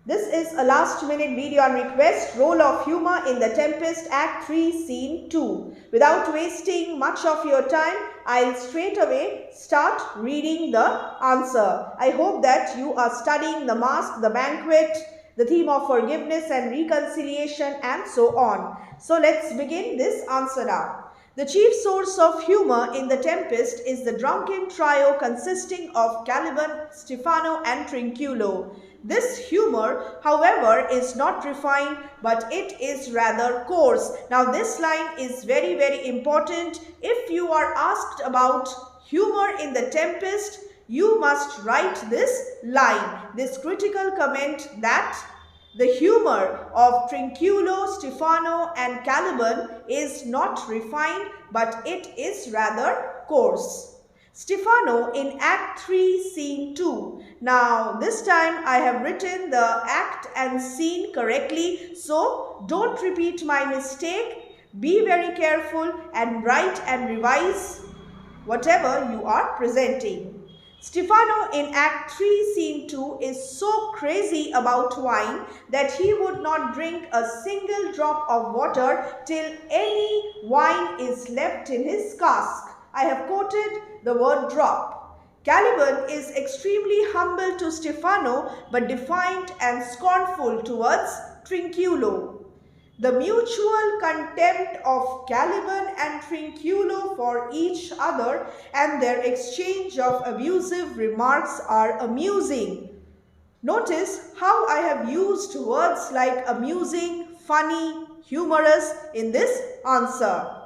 This is a last minute video on request, role of humour in the Tempest Act 3 Scene 2. Without wasting much of your time, I'll straight away start reading the answer. I hope that you are studying the mask, the banquet, the theme of forgiveness and reconciliation and so on. So let's begin this answer now. The chief source of humour in the Tempest is the drunken trio consisting of Caliban, Stephano and Trinculo. This humour, however, is not refined, but it is rather coarse. Now this line is very important. If you are asked about humour in the Tempest, you must write this line, this critical comment that the humour of Trinculo, Stephano and Caliban is not refined, but it is rather coarse. Stephano in Act 3, Scene 2. Now, this time I have written the act and scene correctly, so don't repeat my mistake. Be very careful and write and revise whatever you are presenting. Stephano in Act 3, Scene 2 is so crazy about wine that he would not drink a single drop of water till any wine is left in his cask. I have quoted the word drop. Caliban is extremely humble to Stephano but defiant and scornful towards Trinculo. The mutual contempt of Caliban and Trinculo for each other and their exchange of abusive remarks are amusing. Notice how I have used words like amusing, funny, humorous in this answer.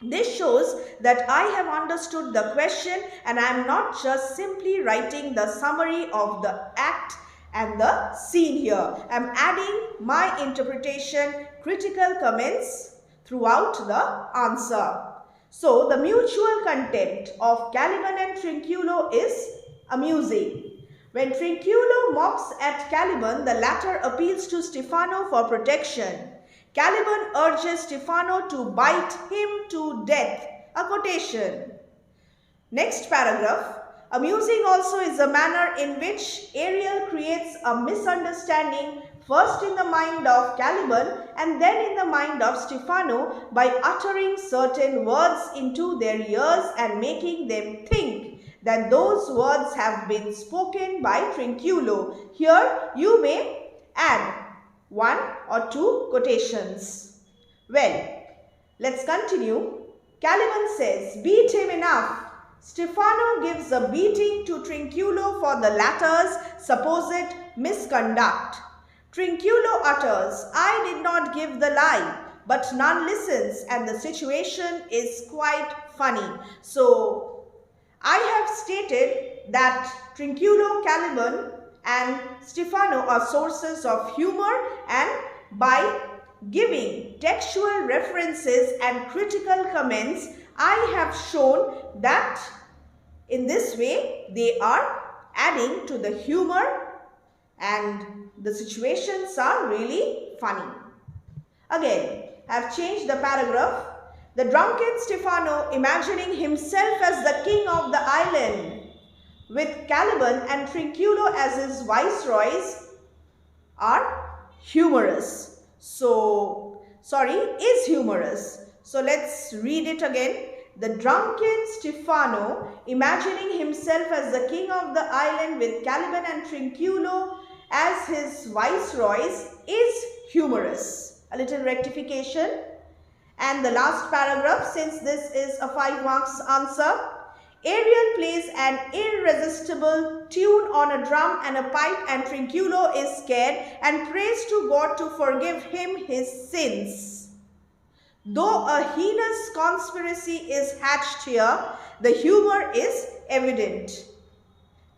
This shows that I have understood the question and I am not just simply writing the summary of the act and the scene here. I am adding my interpretation, critical comments throughout the answer. So, the mutual contempt of Caliban and Trinculo is amusing. When Trinculo mocks at Caliban, the latter appeals to Stephano for protection. Caliban urges Stephano to bite him to death. A quotation. Next paragraph. Amusing also is the manner in which Ariel creates a misunderstanding first in the mind of Caliban and then in the mind of Stephano by uttering certain words into their ears and making them think that those words have been spoken by Trinculo. Here you may add 1 or 2 quotations. Well, let's continue. Caliban says, "Beat him enough." Stephano gives a beating to Trinculo for the latter's supposed misconduct. Trinculo utters, "I did not give the lie," but none listens and the situation is quite funny. So, I have stated that Trinculo, Caliban and Stephano are sources of humour, and by giving textual references and critical comments, I have shown that in this way they are adding to the humour and the situations are really funny. Again, I have changed the paragraph. The drunken Stephano, imagining himself as the king of the island, with Caliban and Trinculo as his viceroys, are humorous. Is humorous. So let's read it again. The drunken Stephano, imagining himself as the king of the island with Caliban and Trinculo as his viceroys, is humorous. A little rectification. And the last paragraph, since this is a 5 marks answer. Ariel plays an irresistible tune on a drum and a pipe and Trinculo is scared and prays to God to forgive him his sins. Though a heinous conspiracy is hatched here, the humour is evident.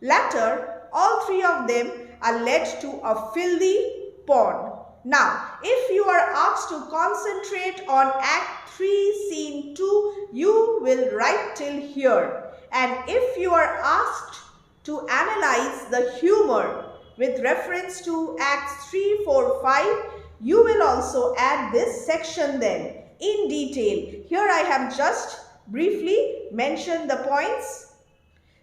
Later, all 3 of them are led to a filthy pond. Now, if you are asked to concentrate on Act 3, Scene 2, you will write till here. And if you are asked to analyze the humour with reference to Acts 3, 4, 5, you will also add this section then in detail. Here I have just briefly mentioned the points.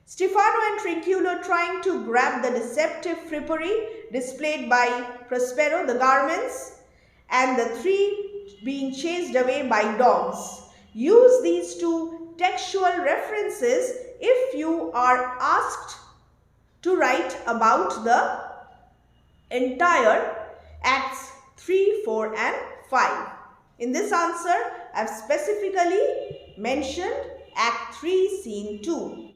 Stephano and Trinculo trying to grab the deceptive frippery displayed by Prospero, the garments, and the three being chased away by dogs. Use these two textual references if you are asked to write about the entire Acts 3, 4 and 5. In this answer, I have specifically mentioned Act 3, Scene 2.